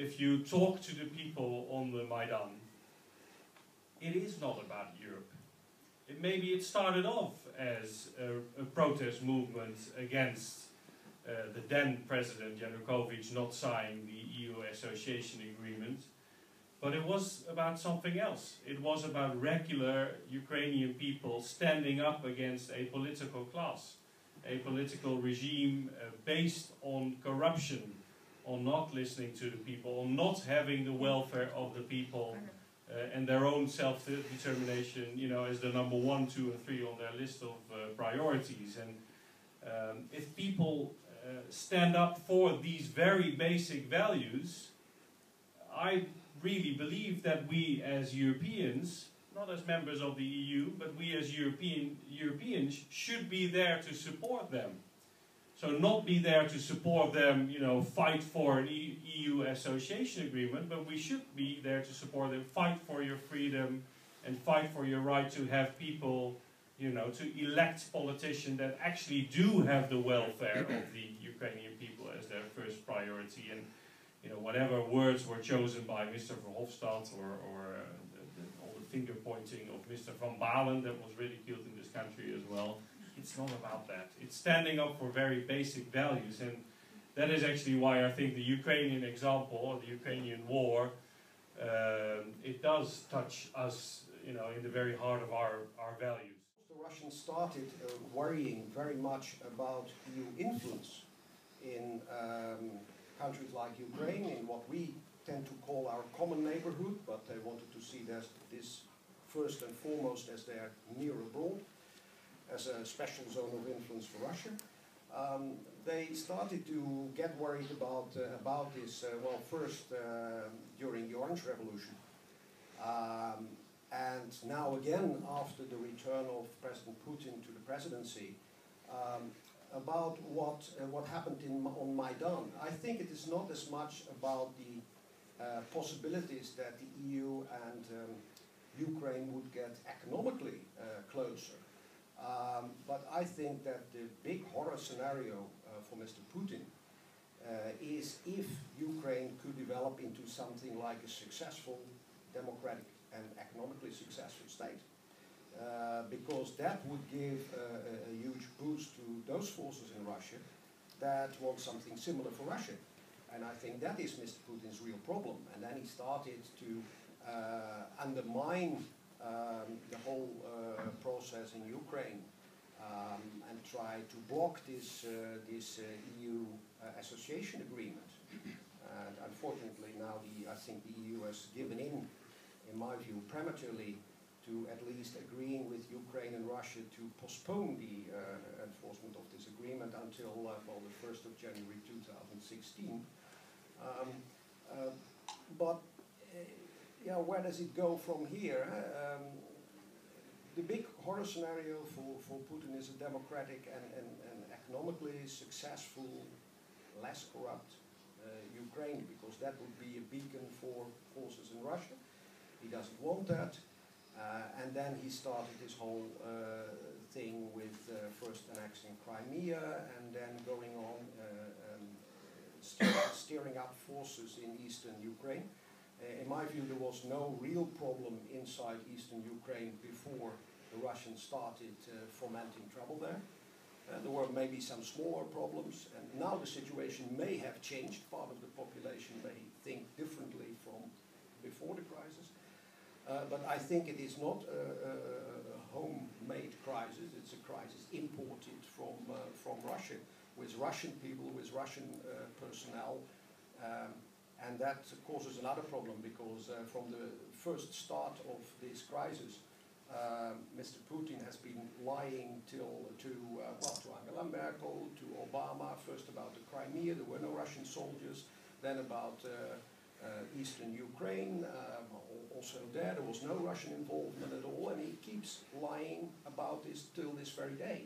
if you talk to the people on the Maidan, it is not about Europe. Maybe it started off as a protest movement against the then President Yanukovych not signing the EU association agreement, but it was about something else. It was about regular Ukrainian people standing up against a political class, a political regime based on corruption, on not listening to the people, on not having the welfare of the people and their own self-determination, you know, as the number 1, 2, and 3 on their list of priorities. And if people stand up for these very basic values, I really believe that we as Europeans, not as members of the EU, but we as Europeans should be there to support them. So not be there to support them, you know, fight for an EU association agreement, but we should be there to support them, fight for your freedom and fight for your right to have people, you know, to elect politicians that actually do have the welfare of the Ukrainian people as their first priority. And, you know, whatever words were chosen by Mr. Verhofstadt or all the finger pointing of Mr. Van Balen that was ridiculed in this country as well. It's not about that. It's standing up for very basic values, and that is actually why I think the Ukrainian example, or the Ukrainian war, it does touch us, you know, in the very heart of our values. The Russians started worrying very much about EU influence in countries like Ukraine, in what we tend to call our common neighborhood, but they wanted to see this first and foremost as their near abroad, as a special zone of influence for Russia. They started to get worried about this, well, first during the Orange Revolution, and now again after the return of President Putin to the presidency, about what happened on Maidan. I think it is not as much about the possibilities that the EU and Ukraine would get economically closer. But I think that the big horror scenario for Mr. Putin is if Ukraine could develop into something like a successful, democratic and economically successful state. Because that would give a huge boost to those forces in Russia that want something similar for Russia. And I think that is Mr. Putin's real problem. And then he started to undermine the whole process in Ukraine and try to block this EU association agreement. And unfortunately now I think the EU has given in my view, prematurely to at least agreeing with Ukraine and Russia to postpone the enforcement of this agreement until well, the 1st of January 2016. But yeah, where does it go from here? The big horror scenario for Putin is a democratic and economically successful, less corrupt Ukraine, because that would be a beacon for forces in Russia. He doesn't want that. And then he started this whole thing with first annexing Crimea and then going on steering up forces in eastern Ukraine. In my view, there was no real problem inside eastern Ukraine before the Russians started fomenting trouble there. There were maybe some smaller problems, and now the situation may have changed. Part of the population may think differently from before the crisis. But I think it is not a homemade crisis, it's a crisis imported from Russia, with Russian people, with Russian personnel, and that causes another problem because from the first start of this crisis, Mr. Putin has been lying to Angela Merkel, to Obama, first about the Crimea, there were no Russian soldiers, then about eastern Ukraine, also there was no Russian involvement at all, and he keeps lying about this till this very day.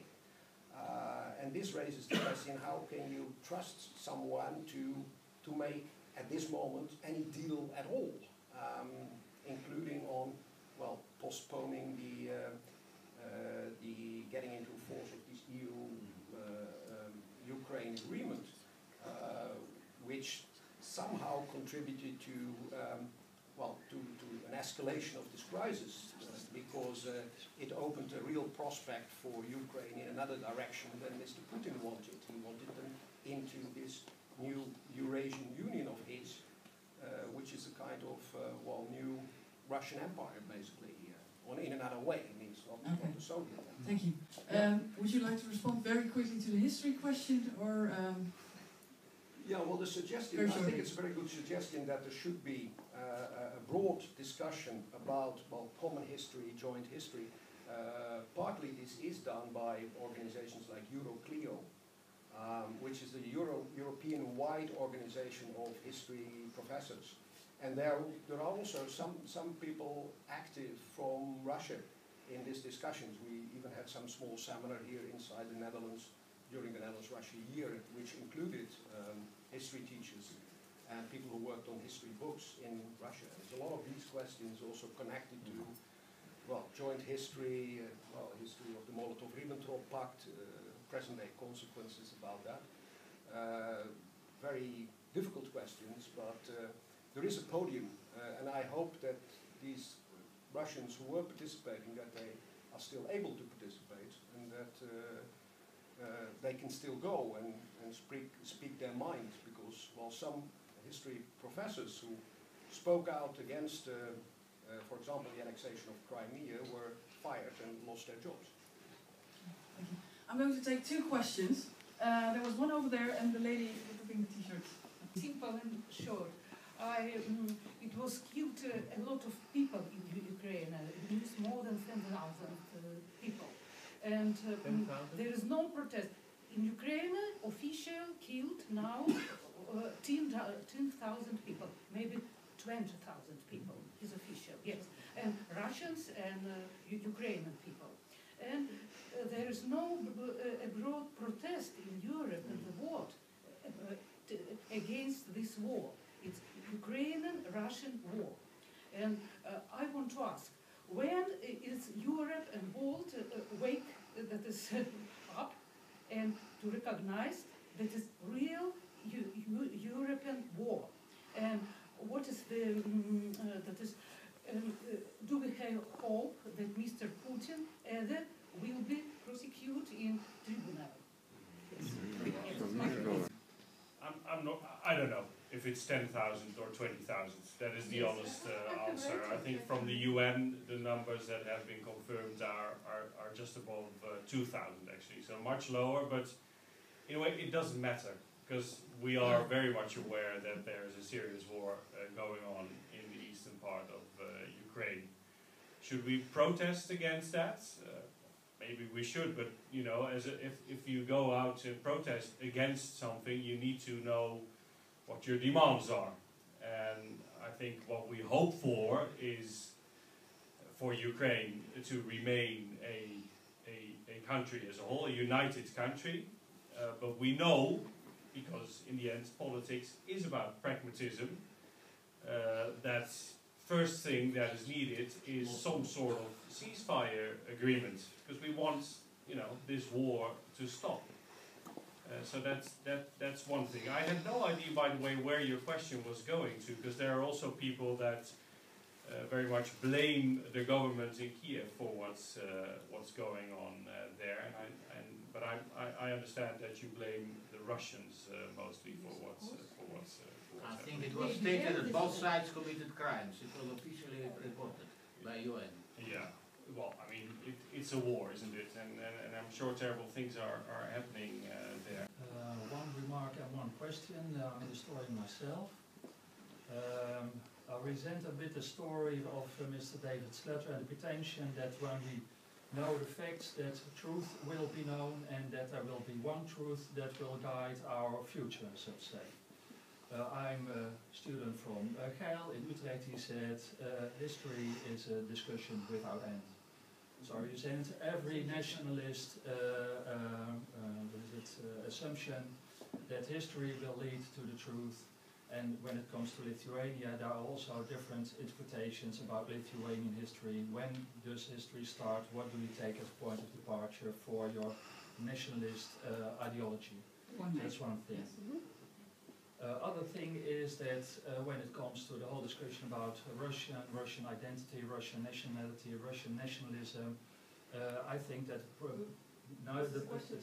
And this raises the question, how can you trust someone to make, at this moment, any deal at all, including on, well, postponing the getting into force of this EU-Ukraine agreement, which somehow contributes contributed to well, to an escalation of this crisis because it opened a real prospect for Ukraine in another direction than Mr. Putin wanted. He wanted them into this new Eurasian Union of his, which is a kind of, well, new Russian Empire, basically, in another way. I mean, it's not the Soviet Empire. Thank you. Would you like to respond very quickly to the history question, or? Yeah, well, the suggestion, I think it's a very good suggestion that there should be a broad discussion about, well, common history, joint history. Partly this is done by organizations like Euroclio, which is the European-wide organization of history professors. And there are also some people active from Russia in these discussions. We even had some small seminar here inside the Netherlands during the Netherlands-Russia year, which included history teachers and people who worked on history books in Russia. There's a lot of these questions also connected to, well, joint history, well, history of the Molotov-Ribbentrop Pact, present-day consequences about that. Very difficult questions, but there is a podium, and I hope that these Russians who were participating, that they are still able to participate, and that they can still go and speak their mind, because, well, some history professors who spoke out against, for example, the annexation of Crimea were fired and lost their jobs. Thank you. I'm going to take two questions. There was one over there and the lady with the pink t-shirt. Simple and short. It was killed a lot of people in Ukraine. It was more than 10,000 people. And there is no protest. In Ukraine, official killed now 10,000 people, maybe 20,000 people is official, yes. And Russians and Ukrainian people. And there is no broad protest in Europe and the world against this war. It's Ukrainian-Russian war. And I want to ask, when is Europe and world wake that is up and to recognize that is real European war? And what is the, do we have hope that Mr. Putin either will be prosecuted in tribunal? Yes. I don't know if it's 10,000 or 20,000. That is the honest answer. I think from the UN, the numbers that have been confirmed are just above 2,000 actually, so much lower, but in a way it doesn't matter, because we are very much aware that there is a serious war going on in the eastern part of Ukraine. Should we protest against that? Maybe we should, but you know, if you go out to protest against something, you need to know what your demands are. And I think what we hope for is for Ukraine to remain a country as a whole, a united country. But we know, because in the end politics is about pragmatism, that first thing that is needed is some sort of ceasefire agreement, because we want, you know, this war to stop. So that's one thing. I had no idea, by the way, where your question was going to, because there are also people that very much blame the government in Kiev for what's going on there. But I understand that you blame the Russians mostly for what's I think it was stated that both sides committed crimes. It was officially reported by UN. Yeah. Well, I mean, it's a war, isn't it? And I'm sure terrible things are happening there. One remark and one question. I'm a historian myself. I resent a bit the story of Mr. David Slater and the pretension that when we know the facts, that truth will be known and that there will be one truth that will guide our future, so to say. I'm a student from Geil in Utrecht. He said history is a discussion without end. So you said every nationalist assumption that history will lead to the truth, and when it comes to Lithuania, there are also different interpretations about Lithuanian history. When does history start? What do you take as point of departure for your nationalist ideology? That's one thing. Yes. Other thing is that when it comes to the whole discussion about Russian identity, Russian nationality, Russian nationalism, I think that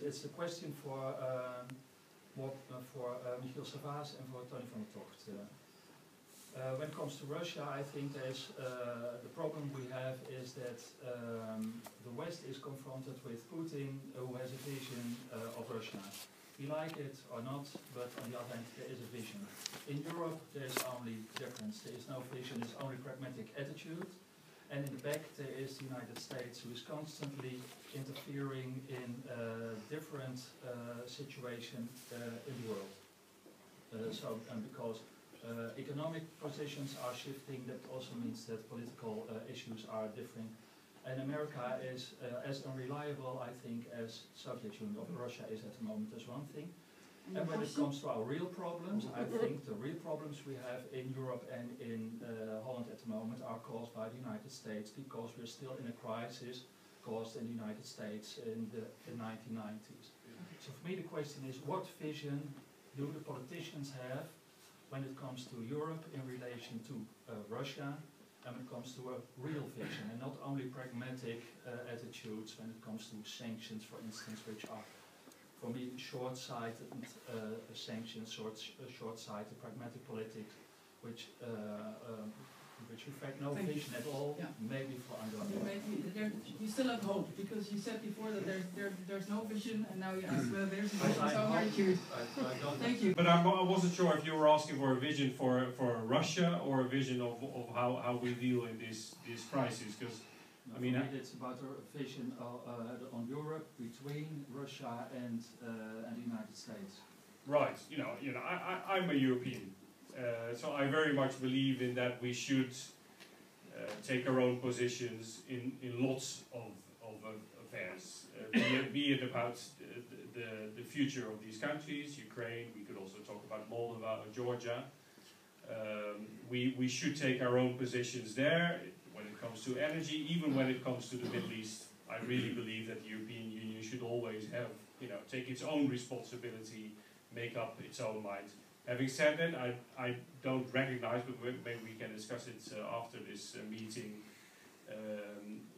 it's a question for Michiel Savas and for Tony van der Tocht. When it comes to Russia, I think there's the problem we have is that the West is confronted with Putin, who has a vision of Russia. We like it or not, but on the other hand, there is a vision. In Europe, there's only difference. There is no vision, there's only pragmatic attitude. And in the back, there is the United States, who is constantly interfering in different situations in the world. Because economic positions are shifting, that also means that political issues are different. And America is as unreliable, I think, as Soviet Union or Russia is at the moment as one thing. And when it comes to our real problems, I think the real problems we have in Europe and in Holland at the moment are caused by the United States, because we're still in a crisis caused in the United States in the 1990s. So for me the question is, what vision do the politicians have when it comes to Europe in relation to Russia, and when it comes to a real vision, and not only pragmatic attitudes when it comes to sanctions, for instance, which are, for me, short-sighted sanctions, short-sighted pragmatic politics, which reflect no vision at all, maybe for underlying. You still have hope, because you said before that there's no vision, and now you ask whether there's a vision, so I'm very curious. Thank you. But I wasn't sure if you were asking for a vision for Russia or a vision of how we deal in this crisis, because I mean, it's about a vision on Europe between Russia and the United States. Right. I'm a European, so I very much believe in that we should take our own positions in lots of affairs, be it about the future of these countries, Ukraine. We could also talk about Moldova or Georgia. We should take our own positions there. When it comes to energy, even when it comes to the Middle East, I really believe that the European Union should always have, take its own responsibility, make up its own mind. Having said that, I don't recognize, but maybe we can discuss it after this meeting,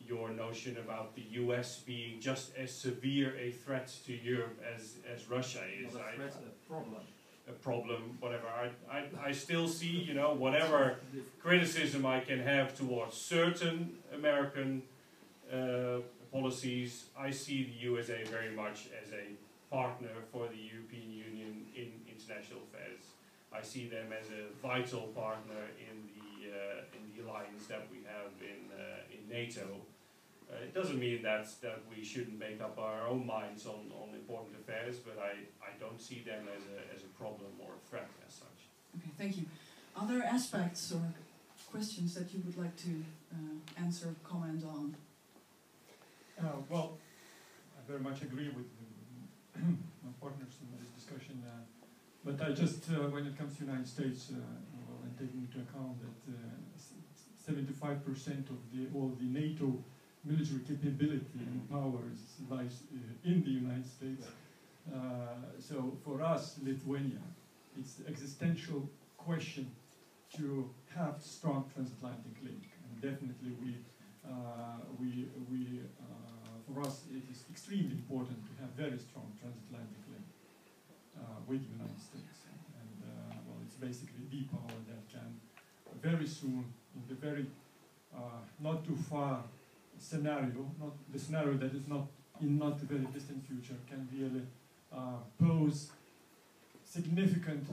your notion about the US being just as severe a threat to Europe as Russia is. Not a threat, a problem. A problem, whatever. I still see, whatever criticism I can have towards certain American policies, I see the USA very much as a partner for the European Union in international affairs. I see them as a vital partner in the alliance that we have in NATO. It doesn't mean that we shouldn't make up our own minds on important affairs, but I don't see them as a problem or a threat as such. Okay, thank you. Other aspects or questions that you would like to answer, comment on? Well, I very much agree with my partners in this discussion, but I just, when it comes to the United States, and taking into account that 75% of all the NATO military capability and powers lies in the United States. So for us, Lithuania, it's the existential question to have strong transatlantic link. And definitely for us, it is extremely important to have very strong transatlantic link with the United States. And well, it's basically the power that can very soon, in the very not too far scenario, not the scenario that is not the very distant future, can really pose significant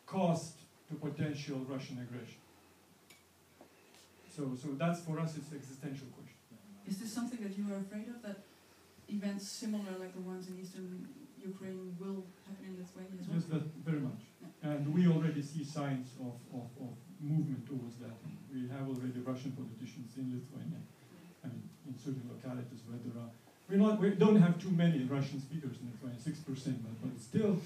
cost to potential Russian aggression. So that's for us, it's an existential question. Is this something that you are afraid of, that events similar like the ones in eastern Ukraine will happen in Lithuania as well? Yes, very much. Yeah. And we already see signs of movement towards that. We have already Russian politicians in Lithuania. I mean, in certain localities where there are, we don't have too many Russian speakers in Lithuania, 6%, but still,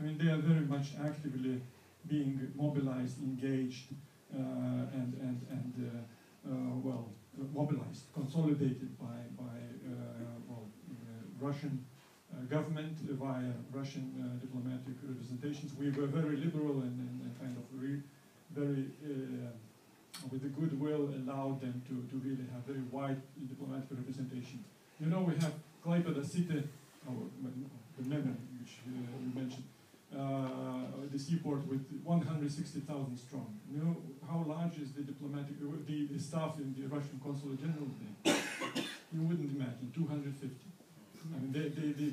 I mean, they are very much actively being mobilized, engaged, mobilized, consolidated by Russian government via Russian diplomatic representations. We were very liberal and kind of very with the goodwill allowed them to really have very wide diplomatic representation. You know, we have Klaipėda city, the Memon, which you mentioned, the seaport with 160,000 strong. You know how large is the diplomatic, the staff in the Russian Consulate General there? You wouldn't imagine, 250. I mean,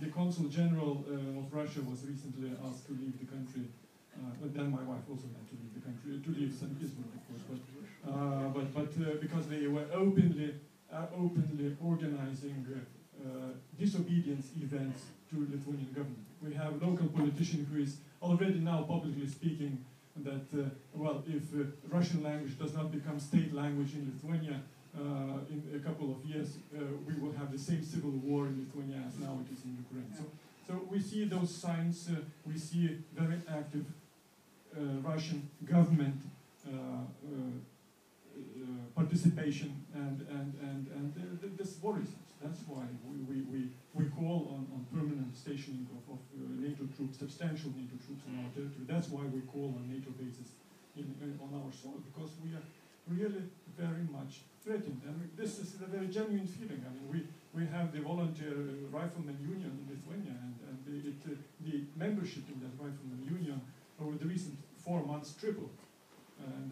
the Consul General of Russia was recently asked to leave the country, but then my wife also had to leave the country, to leave St. Petersburg, of course, but because they were openly organizing disobedience events to Lithuanian government. We have local politician who is already now publicly speaking that, well, if Russian language does not become state language in Lithuania, in a couple of years, we will have the same civil war in Lithuania as now it is in Ukraine. So we see those signs, we see very active Russian government participation, and this worries us. That's why we call on permanent stationing of NATO troops, substantial NATO troops on our territory. That's why we call on NATO bases on our soil, because we are really very much threatened. And this is a very genuine feeling. I mean, we have the volunteer rifleman union in Lithuania, and the membership in that rifleman union over the recent 4 months tripled. And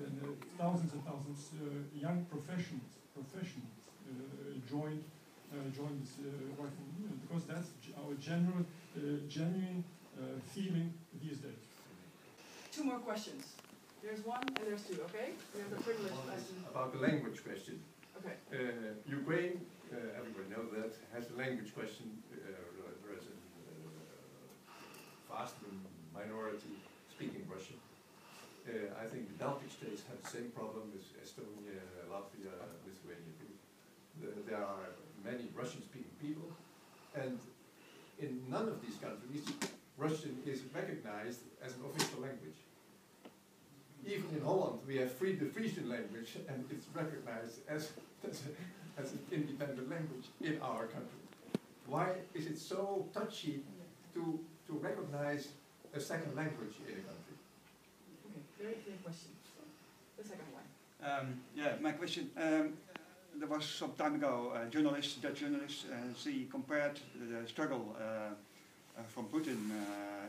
thousands and thousands young professionals joined this rifleman union, because that's our genuine feeling these days. 2 more questions. There's 1 and there's 2, okay? We have the privilege question. About the language question. Okay. Ukraine, everybody knows that, has a language question. There is a vast minority speaking Russian. I think the Baltic states have the same problem with Estonia, Latvia, Lithuania. There are many Russian-speaking people, and in none of these countries, Russian is recognized as an official language. Even in Holland, we have the Frisian language, and it's recognized as an independent language in our country. Why is it so touchy to recognize a second language in a country? Okay, very clear question. The second one. Yeah, my question. There was some time ago a journalist, Dutch journalist, and she compared the struggle from Putin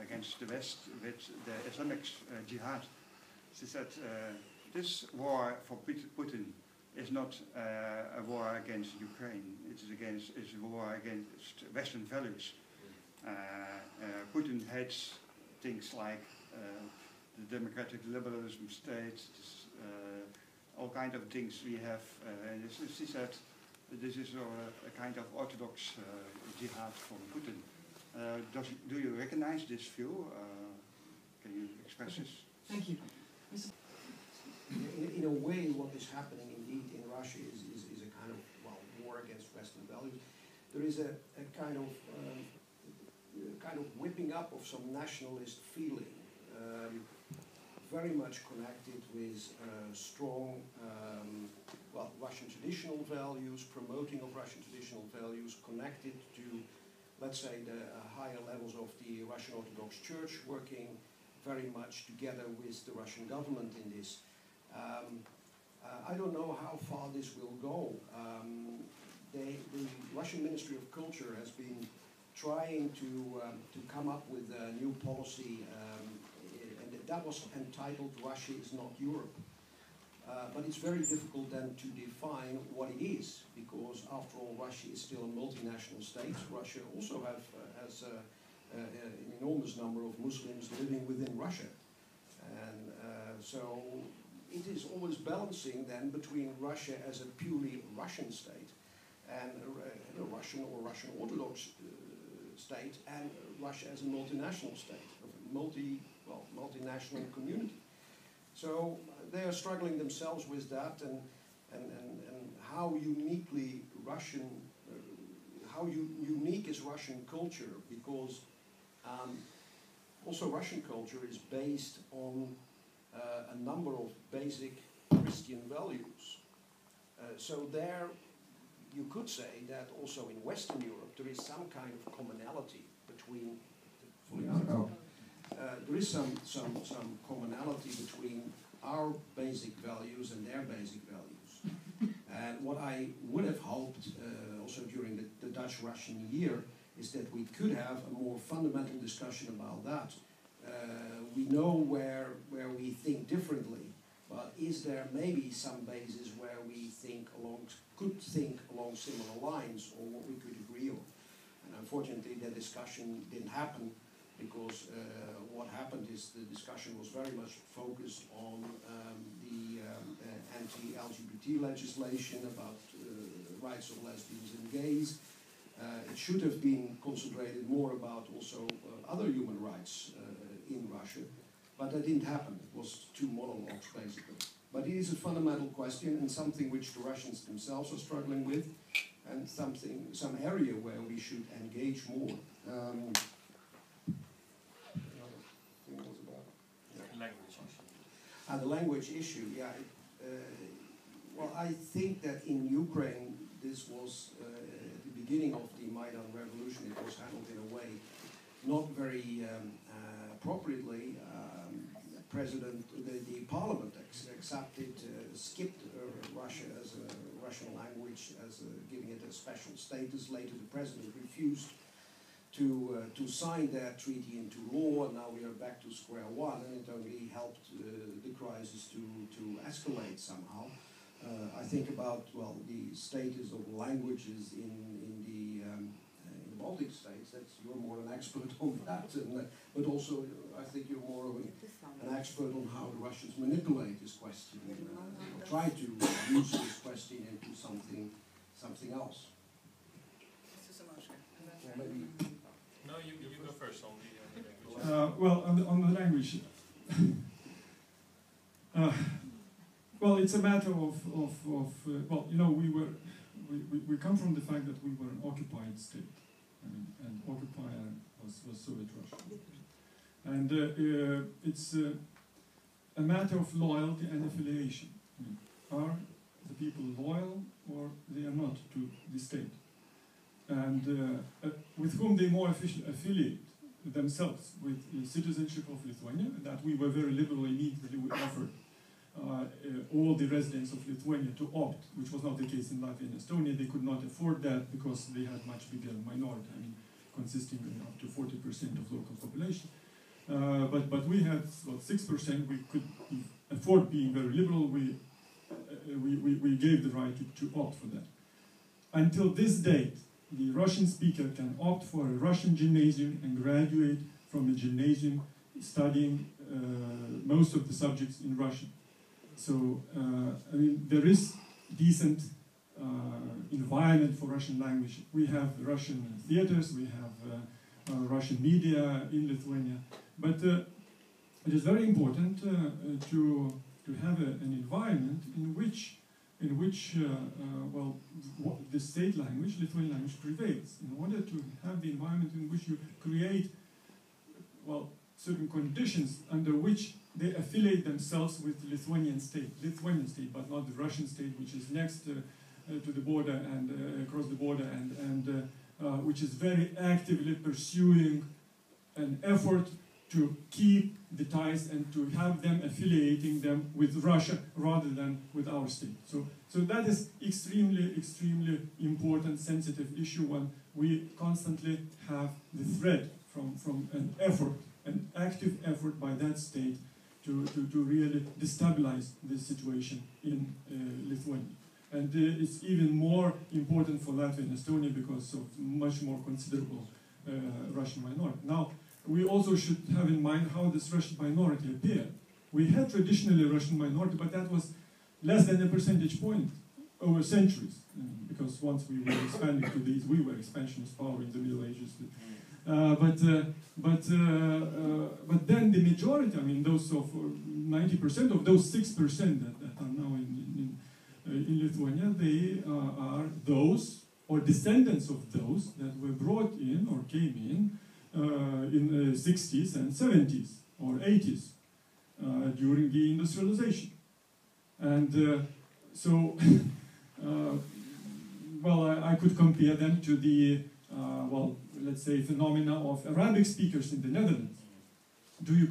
against the West with the Islamic jihad. She said this war for Putin is not a war against Ukraine. It's a war against Western values. Putin hates things like the democratic liberalism state, all kind of things we have. She said this is a kind of orthodox jihad from Putin. Do you recognize this view? Can you express this? Thank you. In a way, what is happening indeed in Russia is a kind of, well, war against Western values. There is a kind of whipping up of some nationalist feeling, very much connected with strong, well, Russian traditional values, promoting of Russian traditional values, connected to, let's say, the higher levels of the Russian Orthodox Church, working very much together with the Russian government in this. I don't know how far this will go. The Russian Ministry of Culture has been trying to come up with a new policy, and that was entitled "Russia is not Europe." But it's very difficult then to define what it is, because after all, Russia is still a multinational state. Russia also has an enormous number of Muslims living within Russia, and so it is always balancing then between Russia as a purely Russian state and a Russian or Russian Orthodox state, and Russia as a multinational state, a multinational community. So they are struggling themselves with that, and how uniquely Russian, how unique is Russian culture, because also Russian culture is based on a number of basic Christian values. So there you could say that also in Western Europe there is some kind of commonality between there is some commonality between our basic values and their basic values. And what I would have hoped, also during the Dutch-Russian year, is that we could have a more fundamental discussion about that. We know where we think differently, but is there maybe some basis where we could think along similar lines, or what we could agree on? And unfortunately, that discussion didn't happen, because what happened is the discussion was very much focused on the anti-LGBT legislation about rights of lesbians and gays. It should have been concentrated more about also other human rights in Russia, but that didn't happen. It was two monologues, basically. But it is a fundamental question, and something which the Russians themselves are struggling with, and some area where we should engage more. The language issue, yeah. Well, I think that in Ukraine, this was at the beginning of the Maidan revolution. It was handled in a way not very appropriately. The parliament accepted, skipped Russia as a Russian language, as giving it a special status. Later, the president refused to sign that treaty into law, and now we are back to square one, and it only helped the crisis to escalate somehow. I think about, well, the status of languages in the Baltic states. You're more an expert on that, but also I think you're more of an expert on how the Russians manipulate this question, or try to use this question into something else. Maybe. No, you go first on the language. Well, on the language, well, it's a matter of well, you know, we come from the fact that we were an occupied state, and occupier was Soviet Russia, and it's a matter of loyalty and affiliation. Are the people loyal or they are not to the state? And with whom they more affiliate themselves, with the citizenship of Lithuania, that we were very liberal immediately. We offered all the residents of Lithuania to opt, which was not the case in Latvia and Estonia. They could not afford that because they had much bigger minority, consisting of up to 40% of local population. But we had about 6%. We could afford being very liberal. We gave the right to opt for that. Until this date, the Russian speaker can opt for a Russian gymnasium and graduate from a gymnasium studying most of the subjects in Russian. So, there is decent environment for Russian language. We have Russian theaters, we have Russian media in Lithuania, but it is very important to have an environment in which well, the state language, Lithuanian language, prevails. In order to have the environment in which you create, well, certain conditions under which they affiliate themselves with the Lithuanian state, but not the Russian state, which is next to the border and across the border, and which is very actively pursuing an effort to keep the ties and to have them affiliating them with Russia rather than with our state. So that is extremely important, sensitive issue when we constantly have the threat from an effort, an active effort by that state to really destabilize the situation in Lithuania. And it's even more important for Latvia and Estonia because of much more considerable Russian minority. Now, we also should have in mind how this Russian minority appeared. We had traditionally a Russian minority, but that was less than a percentage point over centuries, because once we were expanding to these, we were expansionist power in the Middle Ages. But then the majority, those of 90% of those 6% that are now in Lithuania, they are those or descendants of those that were brought in or came in the 60s and 70s or 80s during the industrialization. And so, well, I could compare them to the let's say, phenomena of Arabic speakers in the Netherlands. Do you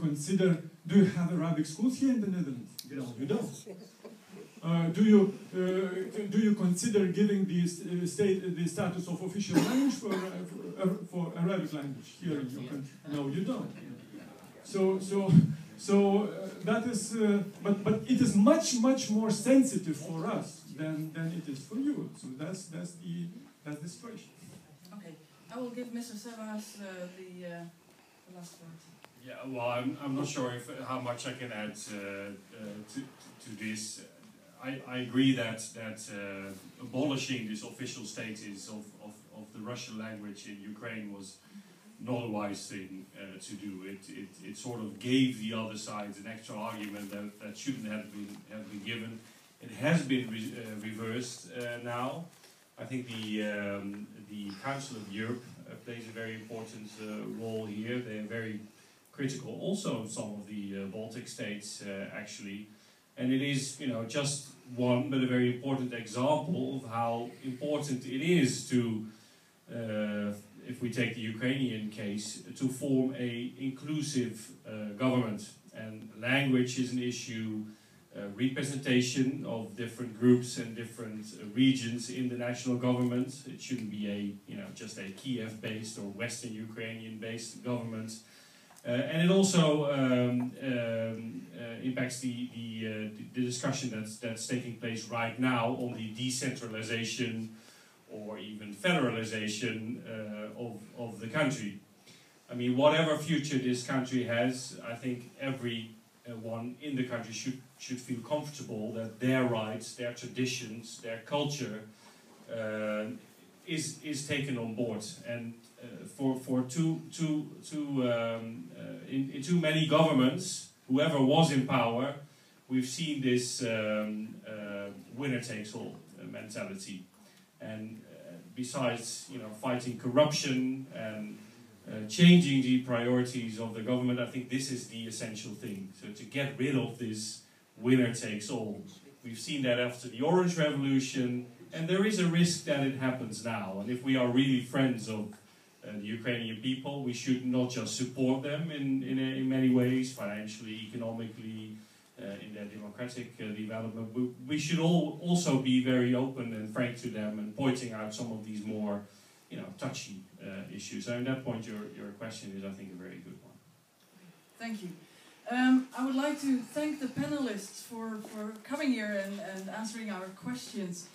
have Arabic schools here in the Netherlands? No, you don't. Do you consider giving the status of official language for Arabic language here in your country? No, you don't. So that is, but it is much more sensitive for us than it is for you. So that's the situation. Okay, I will give Mr. Sebas the last word. Yeah, well, I'm not sure how much I can add to this. I agree that abolishing this official status of the Russian language in Ukraine was not a wise thing to do. It sort of gave the other side an extra argument that shouldn't have been given. It has been reversed now. I think the Council of Europe plays a very important role here. They are very critical, also some of the Baltic states actually. And it is, just one, but a very important example of how important it is to, if we take the Ukrainian case, to form a inclusive government. And language is an issue, representation of different groups and different regions in the national government. It shouldn't be just a Kiev-based or Western Ukrainian-based government. And it also impacts the discussion that's taking place right now on the decentralization or even federalization of the country. I mean, whatever future this country has, I think everyone in the country should feel comfortable that their rights, their traditions, their culture is taken on board. And in too many governments, whoever was in power, we've seen this winner-takes-all mentality. And besides, fighting corruption and changing the priorities of the government, I think this is the essential thing. So to get rid of this winner-takes-all. We've seen that after the Orange Revolution, and there is a risk that it happens now. And if we are really friends of the Ukrainian people, we should not just support them in many ways, financially, economically, in their democratic development. We should also be very open and frank to them and pointing out some of these more, touchy issues. So in that point, your question is, I think, a very good one. Thank you. I would like to thank the panelists for coming here and answering our questions.